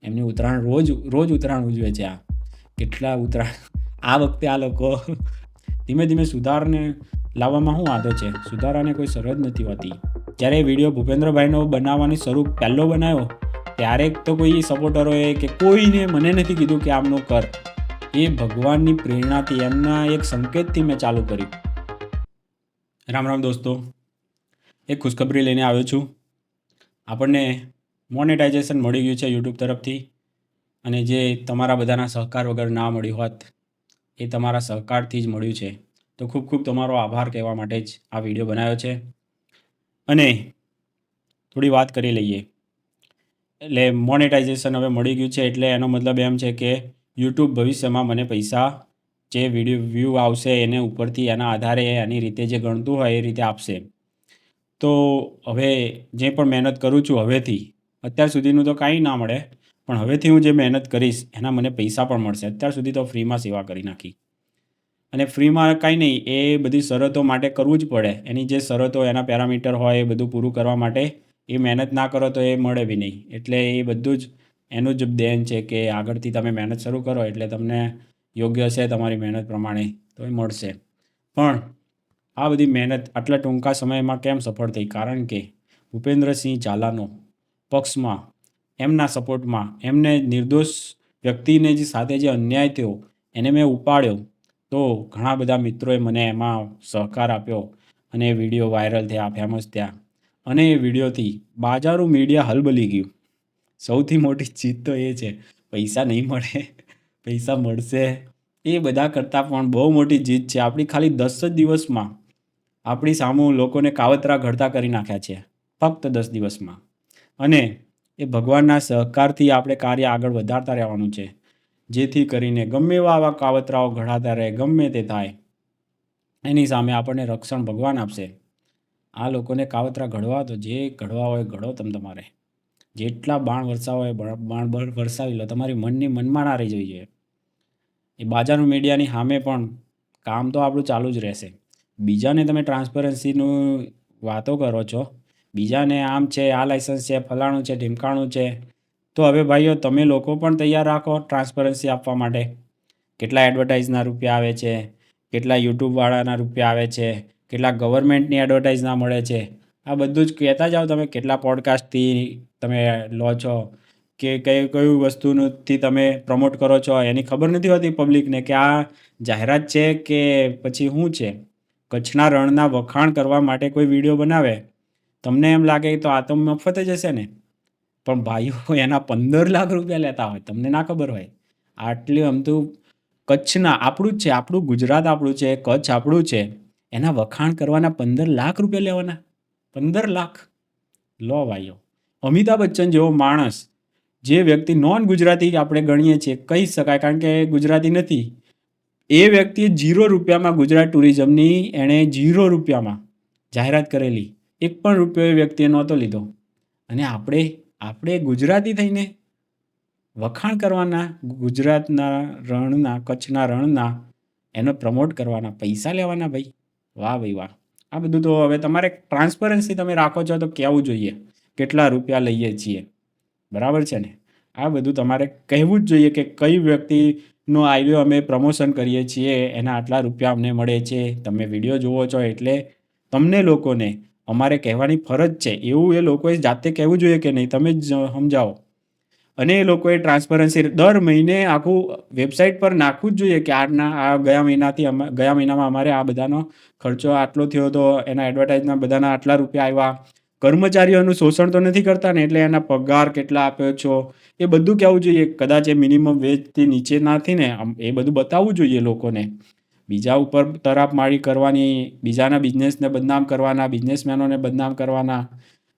એમની ઉત્તરાયણ રોજ ઉત્તરાયણ ઉજવે છે. આ કેટલા ઉત્તરાયણ આ વખતે આ લોકો ધીમે ધીમે સુધારને લાવવામાં શું વાંધો છે? સુધારાને કોઈ સરહદ નથી હોતી. જ્યારે વિડીયો ભૂપેન્દ્રભાઈનો બનાવવાની પહેલો બનાવ્યો ત્યારે તો કોઈ સપોર્ટરોએ કે કોઈને મને નથી કીધું કે આમનું કર. એ ભગવાનની પ્રેરણાથી એમના એક સંકેતથી મેં ચાલુ કર્યું. રામ રામ દોસ્તો, એક ખુશખબરી લઈને આવ્યો છું. આપણને મોનેટાઇઝેશન મળી ગયું છે યુટ્યુબ તરફથી, અને જે તમારા બધાના સહકાર વગર ના મળ્યું હોત એ તમારા સહકારથી જ મળ્યું છે. તો ખૂબ ખૂબ તમારો આભાર કહેવા માટે જ આ વિડીયો બનાવ્યો છે. અને થોડી વાત કરી લઈએ. એટલે મોનેટાઇઝેશન હવે મળી ગયું છે એટલે એનો મતલબ એમ છે કે યુટ્યુબ ભવિષ્યમાં મને પૈસા જે વિડીયો વ્યૂ આવશે એને ઉપરથી એના આધારે એની રીતે જે ગણતું હોય એ રીતે આપશે. તો હવે જે પણ મહેનત કરું છું હવેથી, અત્યાર સુધીનું તો કાંઈ ના મળે, પણ હવેથી હું જે મહેનત કરીશ એના મને પૈસા પણ મળશે. અત્યાર સુધી તો ફ્રીમાં સેવા કરી નાખી, અને ફ્રીમાં કાંઈ નહીં, એ બધી શરતો માટે કરવું જ પડે. એની જે શરતો એના પેરામીટર હોય એ બધું પૂરું કરવા માટે એ મહેનત ના કરો તો એ મળે બી નહીં. એટલે એ બધું જ એનું જ દેન છે કે આગળથી તમે મહેનત શરૂ કરો એટલે તમને યોગ્ય છે તમારી મહેનત પ્રમાણે તો એ મળશે. પણ આ બધી મહેનત આટલા ટૂંકા સમયમાં કેમ સફળ થઈ? કારણ કે ભૂપેન્દ્રસિંહ ઝાલાનો પક્ષમાં, એમના સપોર્ટમાં, એમને નિર્દોષ વ્યક્તિને જે સાથે જે અન્યાય થયો એને મેં ઉપાડ્યો. તો ઘણા બધા મિત્રોએ મને એમાં સહકાર આપ્યો અને એ વિડીયો વાયરલ થયા, ફેમસ થયા, અને એ વિડીયોથી બાજારું મીડિયા હલબલી ગયું. સૌથી મોટી જીત તો એ છે. પૈસા નહીં મળે, પૈસા મળશે, એ બધા કરતાં પણ બહુ મોટી જીત છે આપણી. ખાલી 10 જ દિવસમાં આપણી સામું લોકોને કાવતરા ઘડતા કરી નાખ્યા છે, ફક્ત 10 દિવસમાં. અને એ ભગવાનના સહકારથી આપણે કાર્ય આગળ વધારતા રહેવાનું છે, જેથી કરીને ગમે આવા કાવતરાઓ ઘડાતા રહે, ગમે તે થાય, એની સામે આપણને રક્ષણ ભગવાન આપશે. આ લોકોને કાવતરા ઘડવા તો જે ઘડવા હોય ઘડો. તમારે જેટલા બાણ વરસાવા હોય બાણ વરસાવી લો, તમારી મનમાં ના રહી જોઈએ. એ બાજારનું મીડિયાની સામે પણ કામ તો આપણું ચાલુ જ રહેશે. બીજાને તમે ટ્રાન્સપરન્સીનું વાતો કરો છો, બીજાને આમ છે, આ લાઇસન્સ છે, ફલાણું છે, ઢીમકાણું છે, તો હવે ભાઈઓ તમે લોકો પણ તૈયાર રાખો ટ્રાન્સપરન્સી આપવા માટે. કેટલા એડવર્ટાઇઝના રૂપિયા આવે છે, કેટલા યુટ્યુબવાળાના રૂપિયા આવે છે, કેટલા ગવર્મેન્ટની એડવર્ટાઇઝના મળે છે. આ બધું જ કહેતા જાઓ તમે. કેટલા પોડકાસ્ટથી તમે લો છો કે કઈ વસ્તુથી તમે પ્રમોટ કરો છો એની ખબર નથી હોતી પબ્લિકને કે આ જાહેરાત છે કે પછી શું છે. કચ્છના રણના વખાણ કરવા માટે કોઈ વિડીયો બનાવે, તમને એમ લાગે તો આ તો મફત જ હશે ને, પણ ભાઈઓ એના 15 લાખ રૂપિયા લેતા હોય, તમને ના ખબર હોય. આટલી અમતું કચ્છના, આપણું જ છે, આપણું ગુજરાત આપણું છે, કચ્છ આપણું છે, એના વખાણ કરવાના 15 લાખ રૂપિયા લેવાના. 15 લાખ લો ભાઈઓ. અમિતાભ બચ્ચન જેવો માણસ, જે વ્યક્તિ નોન ગુજરાતી આપણે ગણીએ છીએ, કહી શકાય કારણ કે ગુજરાતી નથી, એ વ્યક્તિએ 0 રૂપિયામાં ગુજરાત ટુરિઝમની એણે 0 રૂપિયામાં જાહેરાત કરેલી. 1 પણ રૂપિયો એ વ્યક્તિએ નહોતો લીધો. અને આપણે ગુજરાતી થઈને વખાણ કરવાના, ગુજરાતના રણના, કચ્છના રણના, એનો પ્રમોટ કરવાના, પૈસા લેવાના. ભાઈ વાહ ભાઈ વાહ. આ બધું તો હવે તમારે ટ્રાન્સપરન્સી તમે રાખો છો તો કહેવું જોઈએ કેટલા રૂપિયા લઈએ છીએ, બરાબર છે ને? આ બધું તમારે કહેવું જ જોઈએ કે કઈ વ્યક્તિનો આઈડિયો અમે પ્રમોશન કરીએ છીએ, એના આટલા રૂપિયા અમને મળે છે. તમે વિડીયો જુઓ છો એટલે તમને લોકોને અમારે કહેવાની ફરજ છે. એવું એ લોકોએ જાતે કહેવું જોઈએ કે નહીં, તમે જ સમજાવો. અને એ લોકોએ ટ્રાન્સપરન્સી દર મહિને આખું વેબસાઇટ પર નાખવું જ જોઈએ કે ગયા મહિનામાં અમારે આ બધાનો ખર્ચો આટલો થયો હતો, એના એડવર્ટાઇઝના બધાના આટલા રૂપિયા આવ્યા. કર્મચારીઓનું શોષણ તો નથી કરતા ને, એટલે એના પગાર કેટલા આપ્યો છો એ બધું કહેવું જોઈએ. કદાચ એ મિનિમમ વેજથી નીચે નથી ને, એ બધું બતાવવું જોઈએ લોકોને. બીજા ઉપર તરાપમાળી કરવાની, બીજાના બિઝનેસને બદનામ કરવાના, બિઝનેસમેનોને બદનામ કરવાના.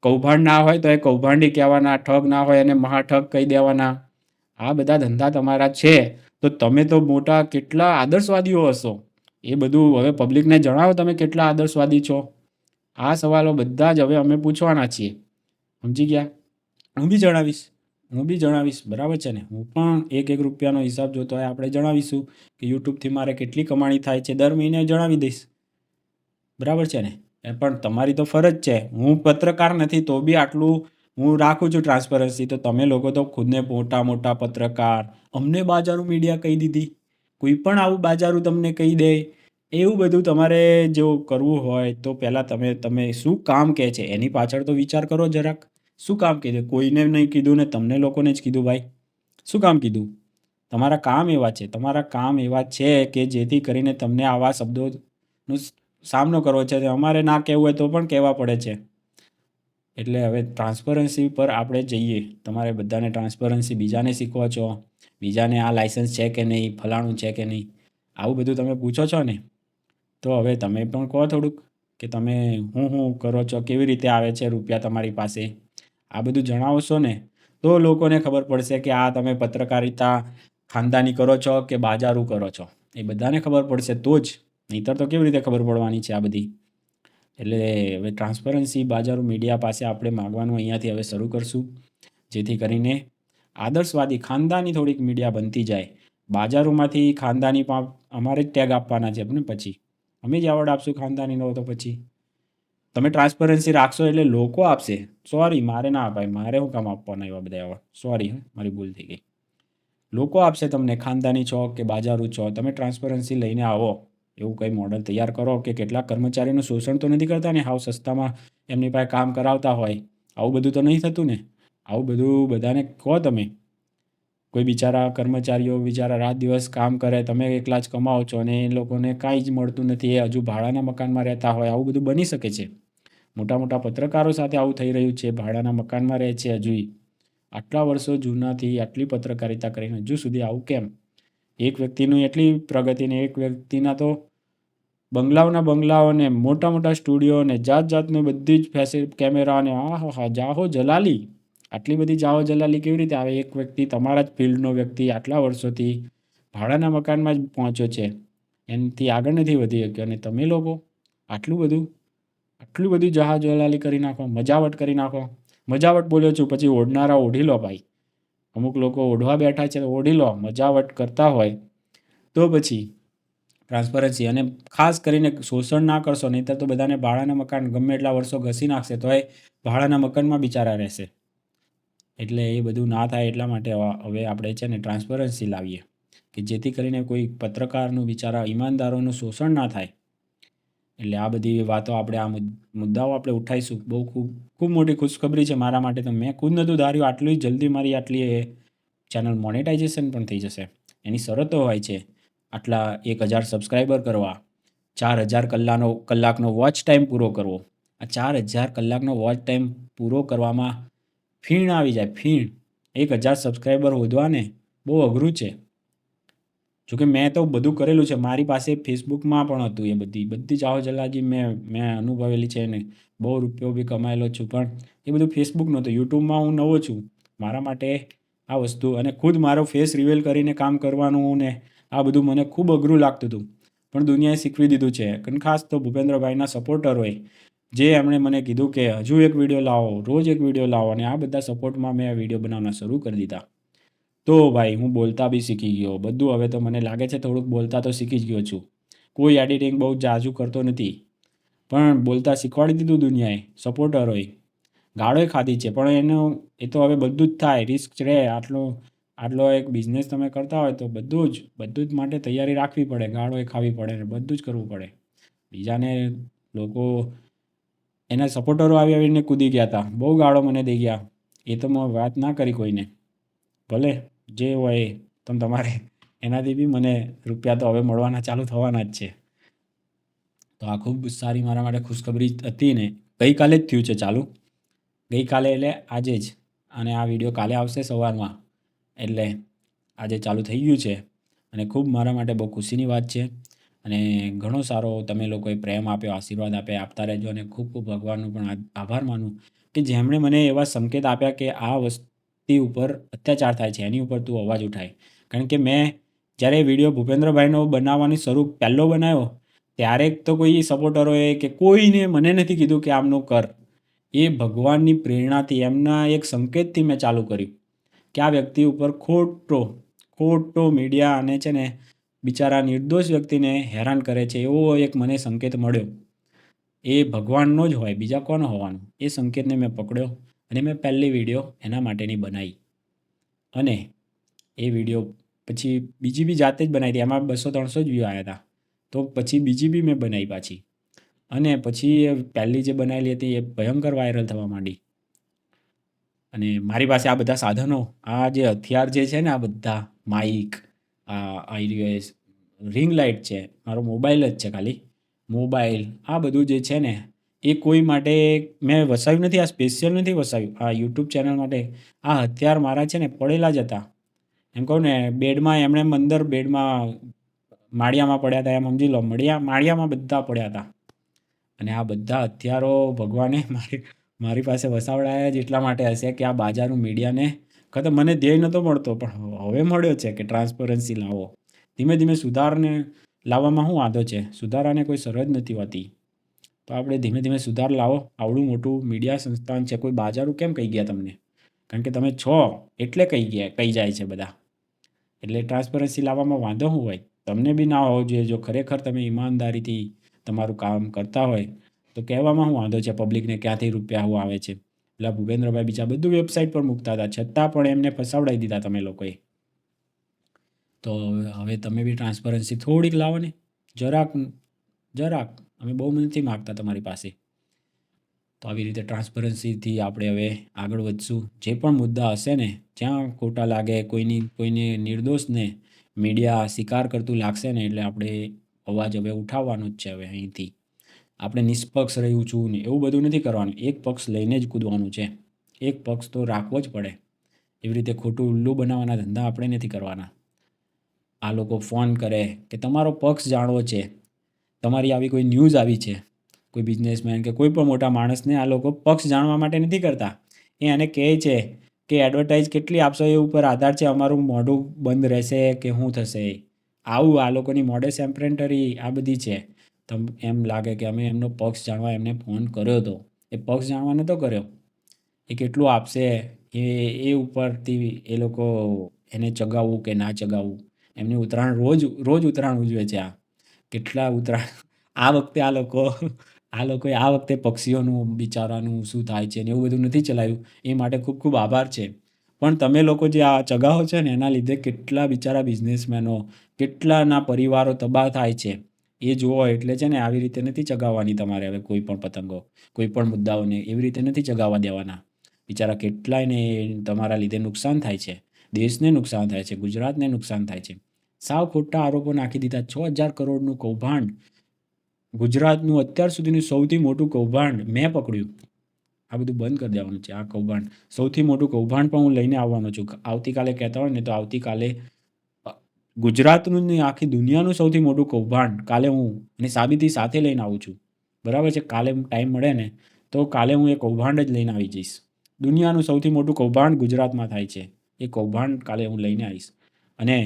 કૌભાંડ ના હોય તો એ કૌભાંડી કહેવાના, ઠગ ના હોય એને મહાઠગ કહી દેવાના. આ બધા ધંધા તમારા છે તો તમે તો મોટા કેટલા આદર્શવાદીઓ હશો. એ બધું હવે પબ્લિકને જણાવો તમે કેટલા આદર્શવાદી છો. આ સવાલો બધા જ હવે અમે પૂછવાના છીએ, સમજી ગયા? હું બી જણાવીશ, બરાબર છે ને? હું પણ 1 રૂપિયાનો હિસાબ જોતો હોય આપણે જણાવીશું કે યુટ્યુબથી મારે કેટલી કમાણી થાય છે, દર મહિને જણાવી દઈશ, બરાબર છે ને? પણ તમારી તો ફરજ છે. હું પત્રકાર નથી તો બી આટલું હું રાખું છું ટ્રાન્સપરન્સી, તો તમે લોકો તો ખુદને મોટા મોટા પત્રકાર, અમને બાજારું મીડિયા કહી દીધી, કોઈ પણ આવું બાજારું તમને કહી દે. એવું બધું તમારે જો કરવું હોય તો પહેલાં તમે શું કામ કહે છે એની પાછળ તો વિચાર કરો જરાક. શું કામ કીધું? કોઈને નહીં કીધું ને તમને લોકોને જ કીધું ભાઈ. શું કામ કીધું? તમારા કામ એવા છે કે જેથી કરીને તમને આવા શબ્દોનો સામનો કરવો છે. અમારે ના કહેવું હોય તો પણ કહેવા પડે છે. એટલે હવે ટ્રાન્સપરન્સી પર આપણે જઈએ. તમારે બધાને ટ્રાન્સપરન્સી બીજાને શીખવો છો, બીજાને આ લાઇસન્સ છે કે નહીં, ફલાણું છે કે નહીં, આવું બધું તમે પૂછો છો ને. તો હવે તમે પણ કહો થોડુંક કે તમે શું કરો છો, કેવી રીતે આવે છે રૂપિયા તમારી પાસે, આ બધું જણાવશો ને તો લોકોને ખબર પડશે કે આ તમે પત્રકારિતા ખાનદાની કરો છો કે બાજારું કરો છો. એ બધાને ખબર પડશે તો જ, નહીંતર તો કેવી રીતે ખબર પડવાની છે આ બધી. એટલે હવે ટ્રાન્સપરન્સી બાજારું મીડિયા પાસે આપણે માગવાનું અહીંયાથી હવે શરૂ કરશું, જેથી કરીને આદર્શવાદી ખાનદાની થોડીક મીડિયા બનતી જાય. બાજારોમાંથી ખાનદાની પણ અમારે જ ટેગ આપવાના છે ને, પછી અમે જ એવોર્ડ આપશું ખાનદાનીનો. તો પછી તમે ટ્રાન્સપરન્સી રાખશો એટલે લોકો આપશે. સોરી, મારે ના અપાય, મારે શું કામ આપવાના એવા બધા એવોર્ડ? સોરી, મારી ભૂલ થઈ ગઈ. લોકો આપશે તમને, ખાનદાની છો કે બાજારું છો. તમે ટ્રાન્સપરન્સી લઈને આવો, એવું કંઈ મોડલ તૈયાર કરો કે કેટલાક કર્મચારીનું શોષણ તો નથી કરતા ને, હાવ સસ્તામાં એમની પાસે કામ કરાવતા હોય. આવું બધું તો નહીં થતું ને. આવું બધું બધાને કહો તમે. કોઈ બિચારા કર્મચારીઓ બિચારા રાત દિવસ કામ કરે, તમે એકલા જ કમાઓ છો અને એ લોકોને કાંઈ જ મળતું નથી, એ હજુ ભાડાના મકાનમાં રહેતા હોય. આવું બધું બની શકે છે. મોટા મોટા પત્રકારો સાથે આવું થઈ રહ્યું છે. ભાડાના મકાનમાં રહે છે હજુય. આટલા વર્ષો જૂનાથી આટલી પત્રકારિતા કરીને હજુ સુધી આવું કેમ? એક વ્યક્તિની એટલી પ્રગતિને, એક વ્યક્તિના તો બંગલાઓ ને મોટા મોટા સ્ટુડિયો ને જાત જાતની બધી જ કેમેરા ને હા જાહો જલાલી. આટલી બધી જાહો જલાલી કેવી રીતે આવે? એક વ્યક્તિ, તમારા જ ફિલ્ડનો વ્યક્તિ, આટલા વર્ષોથી ભાડાના મકાનમાં જ પહોંચ્યો છે, એનાથી આગળ નથી વધી શક્યો. અને તમે લોકો આટલું બધી જહાજ જલાલી કરી નાખો, મજાવટ કરી નાખો. મજાવટ બોલ્યો છું, પછી ઓઢનારા ઓઢી લો ભાઈ. અમુક લોકો ઓઢવા બેઠા છે, ઓઢી લો. મજાવટ કરતા હોય તો પછી ટ્રાન્સપરન્સી. અને ખાસ કરીને શોષણ ના કરશો, નહીંતર તો બધાને ભાડાના મકાન ગમે એટલા વર્ષો ઘસી નાખશે તો એ ભાડાના મકાનમાં બિચારા રહેશે. એટલે એ બધું ના થાય એટલા માટે હવે આપણે છે ને ટ્રાન્સપરન્સી લાવીએ કે જેથી કરીને કોઈ પત્રકારનું બિચારા ઈમાનદારોનું શોષણ ના થાય. એટલે આ બધી વાતો આપણે, આ મુદ્દાઓ આપણે ઉઠાઈશું. બહુ ખૂબ મોટી ખુશખબરી છે મારા માટે. તો મેં ખુદ નહોતું ધાર્યું આટલી જલ્દી મારી આટલી ચેનલ મોનેટાઇઝેશન પણ થઈ જશે. એની શરતો હોય છે આટલા 1000 સબસ્ક્રાઈબર કરવા, 4000 કલાકનો વોચ ટાઈમ પૂરો કરવો. આ 4000 કલાકનો વોચ ટાઈમ પૂરો કરવામાં ફીણ આવી જાય, ફીણ. 1000 સબસ્ક્રાઈબર વધવાને બહુ અઘરું છે. જોકે મેં તો બધું કરેલું છે. મારી પાસે ફેસબુકમાં પણ હતું. એ બધી જાહો જલાલી મેં અનુભવેલી છે ને બહુ રૂપિયો બી કમાયેલો છું. પણ એ બધું ફેસબુક નહોતું. યુટ્યુબમાં હું નવો છું. મારા માટે આ વસ્તુ, અને ખુદ મારો ફેસ રિવીલ કરીને કામ કરવાનું ને આ બધું મને ખૂબ અઘરું લાગતું હતું. પણ દુનિયાએ શીખવી દીધું છે. અને ખાસ તો ભૂપેન્દ્રભાઈના સપોર્ટરોએ, જે એમણે મને કીધું કે હજુ એક વિડીયો લાવો, રોજ એક વિડીયો લાવો, અને આ બધા સપોર્ટમાં મેં વિડીયો બનાવવાના શરૂ કરી દીધા. તો ભાઈ હું બોલતા બી શીખી ગયો બધું. હવે તો મને લાગે છે થોડુંક બોલતા તો શીખી જ ગયો છું. કોઈ એડિટિંગ બહુ જાજુ કરતો નથી, પણ બોલતા શીખવાડી દીધું દુનિયાએ, સપોર્ટરોએ. ગાળોય ખાધી છે, પણ એ તો હવે બધું જ થાય. રિસ્ક રહે. આટલો એક બિઝનેસ તમે કરતા હોય તો બધું જ માટે તૈયારી રાખવી પડે. ગાળોય ખાવી પડે ને બધું જ કરવું પડે. બીજાને લોકો, એના સપોર્ટરો આવીને કૂદી ગયા હતા, બહુ ગાળો મને દઈ ગયા. એ તો મેં વાત ના કરી કોઈને. ભલે જે હોય એ તમારે, એનાથી બી મને રૂપિયા તો હવે મળવાના ચાલુ થવાના જ છે. તો આ ખૂબ સારી મારા માટે ખુશખબરી હતી ને. ગઈકાલે જ થયું છે ચાલુ. ગઈકાલે એટલે આજે જ. અને આ વિડીયો કાલે આવશે સવારમાં. એટલે આજે ચાલુ થઈ ગયું છે. અને ખૂબ મારા માટે બહુ ખુશીની વાત છે. અને ઘણો સારો તમે લોકોએ પ્રેમ આપ્યો, આશીર્વાદ આપ્યા, આપતા રહેજો. અને ખૂબ ખૂબ ભગવાનનો પણ આભાર માનું કે જેમણે મને એવા સંકેત આપ્યા કે આ વસ્તી ઉપર અત્યાચાર થાય છે, એની ઉપર તું અવાજ ઉઠાય. કારણ કે મેં જ્યારે વિડીયો ભૂપેન્દ્રભાઈનો બનાવવાની પહેલો બનાવ્યો, ત્યારે તો કોઈ સપોર્ટરોએ કે કોઈને મને નથી કીધું કે આમનું કર. એ ભગવાનની પ્રેરણાથી, એમના એક સંકેતથી મેં ચાલુ કર્યું કે આ વ્યક્તિ ઉપર ખોટો મીડિયા અને છે ને બિચારા નિર્દોષ વ્યક્તિને હેરાન કરે છે, એવો એક મને સંકેત મળ્યો. એ ભગવાનનો જ હોય, બીજા કોનો હોવાનો? એ સંકેતને મેં પકડ્યો અને મેં પહેલી વિડીયો એના માટેની બનાવી. અને એ વિડીયો પછી બીજી બી જાતે જ બનાવી હતી. એમાં 200-300 જ વ્યૂ આવ્યા હતા. તો પછી બીજી બી મેં બનાવી પાછી. અને પછી એ પહેલી જે બનાવેલી હતી એ ભયંકર વાયરલ થવા માંડી. અને મારી પાસે આ બધા સાધનો, આ જે હથિયાર જે છે ને, આ બધા માઇક, રિંગ લાઇટ છે, મારો મોબાઈલ જ છે ખાલી મોબાઈલ, આ બધું જે છે ને એ કોઈ માટે મેં વસાવ્યું નથી. આ સ્પેશિયલ નથી વસાવ્યું આ યુટ્યુબ ચેનલ માટે. આ હથિયાર મારા છે ને પડેલા જ હતા. એમ કહું ને, બેડમાં એમણે અંદર બેડમાં માળિયામાં પડ્યા હતા, એમ સમજી લો. માળિયામાં બધા પડ્યા હતા. અને આ બધા હથિયારો ભગવાને મારી પાસે વસાવડાયા જ એટલા માટે હશે કે આ બાજારનું મીડિયાને કદાચ મને ધ્યેય નહોતો મળતો, પણ હવે મળ્યો છે કે ટ્રાન્સપરન્સી લાવો. ધીમે ધીમે સુધારને લાવવામાં શું વાંધો છે? સુધારાને કોઈ સરહદ નથી હોતી. તો આપણે ધીમે ધીમે સુધાર લાવો. આવડું મોટું મીડિયા સંસ્થાન છે, કોઈ બાજારું કેમ કહી ગયા તમને? કારણ કે તમે છો એટલે કહી જાય છે બધા. એટલે ટ્રાન્સપરન્સી લાવવામાં વાંધો શું હોય? તમને બી ના હોવો જોઈએ. જો ખરેખર તમે ઈમાનદારીથી તમારું કામ કરતા હોય તો કહેવામાં શું વાંધો છે પબ્લિકને ક્યાંથી રૂપિયા શું આવે છે? એટલે ભૂપેન્દ્રભાઈ બીજા બધું વેબસાઇટ પર મૂકતા હતા, છતાં પણ એમને ફસાવડાવી દીધા તમે લોકોએ. તો હવે તમે બી ટ્રાન્સપરન્સી થોડીક લાવો ને, જરાક. અમે બહુ નથી માગતા તમારી પાસે. તો આવી રીતે ટ્રાન્સપરન્સીથી આપણે હવે આગળ વધશું. જે પણ મુદ્દા હશે ને, જ્યાં ખોટા લાગે, કોઈને નિર્દોષને મીડિયા શિકાર કરતું લાગશે ને, એટલે આપણે અવાજ હવે ઉઠાવવાનો જ છે. હવે અહીંથી આપણે નિષ્પક્ષ રહ્યું છું ને એવું બધું નથી કરવાનું. એક પક્ષ લઈને જ કૂદવાનું છે. એક પક્ષ તો રાખવો જ પડે. એવી રીતે ખોટું ઉલ્લુ બનાવવાના ધંધા આપણે નથી કરવાના. આ લોકો ફોન કરે કે તમારો પક્ષ જાણવો છે, તમારી આવી કોઈ ન્યૂઝ આવી છે, કોઈ બિઝનેસમેન કે કોઈ પણ મોટા માણસને આ લોકો પક્ષ જાણવા માટે નથી કરતા. એને કહે છે કે એડવર્ટાઇઝ કેટલી આપશો એ ઉપર આધાર છે, અમારું મોઢું બંધ રહેશે કે શું થશે. આવું આ લોકોની મોડેસ ઓપરેન્ડી આ બધી છે. એમ લાગે કે અમે એમનો પક્ષ જાણવા એમને ફોન કર્યો હતો. એ પક્ષ જાણવા નહોતો કર્યો. એ કેટલું આપશે એ ઉપરથી એ લોકો એને ચગાવવું કે ના ચગાવવું. એમની ઉત્તરાયણ રોજ ઉત્તરાયણ ઉજવે છે. આ કેટલા ઉત્તરાયણ આ વખતે લોકોએ આ વખતે પક્ષીઓનું બિચારાનું શું થાય છે ને એવું બધું નથી ચલાવ્યું. એ માટે ખૂબ ખૂબ આભાર છે. પણ તમે લોકો જે આ ચગાવો છે ને એના લીધે કેટલા બિચારા બિઝનેસમેનો, કેટલાના પરિવારો તબાહ થાય છે. એ જુઓ. એટલે છે ને આવી રીતે નથી ચગાવવાની તમારે હવે કોઈ પણ પતંગો, કોઈ પણ મુદ્દાઓને એવી રીતે નથી ચગાવવા દેવાના. બિચારા કેટલાયને તમારા લીધે નુકસાન થાય છે. દેશને નુકસાન થાય છે, ગુજરાતને નુકસાન થાય છે. સાવ ખોટા આરોપો નાખી દીધા. 6,000 કરોડનું કૌભાંડ, ગુજરાતનું અત્યાર સુધીનું સૌથી મોટું કૌભાંડ મેં પકડ્યું. આ બધું બંધ કરી દેવાનું છે. આ કૌભાંડ, સૌથી મોટું કૌભાંડ પણ હું લઈને આવવાનો છું. આવતીકાલે કહેતા હોય ને તો આવતીકાલે ગુજરાતનું નહીં, આખી દુનિયાનું સૌથી મોટું કૌભાંડ કાલે હું એની સાબિતી સાથે લઈને આવું છું. બરાબર છે? કાલે ટાઈમ મળે ને તો કાલે હું એ કૌભાંડ જ લઈને આવી જઈશ. દુનિયાનું સૌથી મોટું કૌભાંડ ગુજરાતમાં થાય છે. એ કૌભાંડ કાલે હું લઈને આવીશ. અને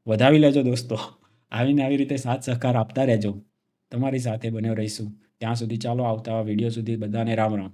વધાવી લેજો દોસ્તો. આવીને આવી રીતે સાથ સહકાર આપતા રહેજો. તમારી સાથે બન્યો રહીશું. ત્યાં સુધી ચાલો, આવતા વિડીયો સુધી બધાને રામ રામ.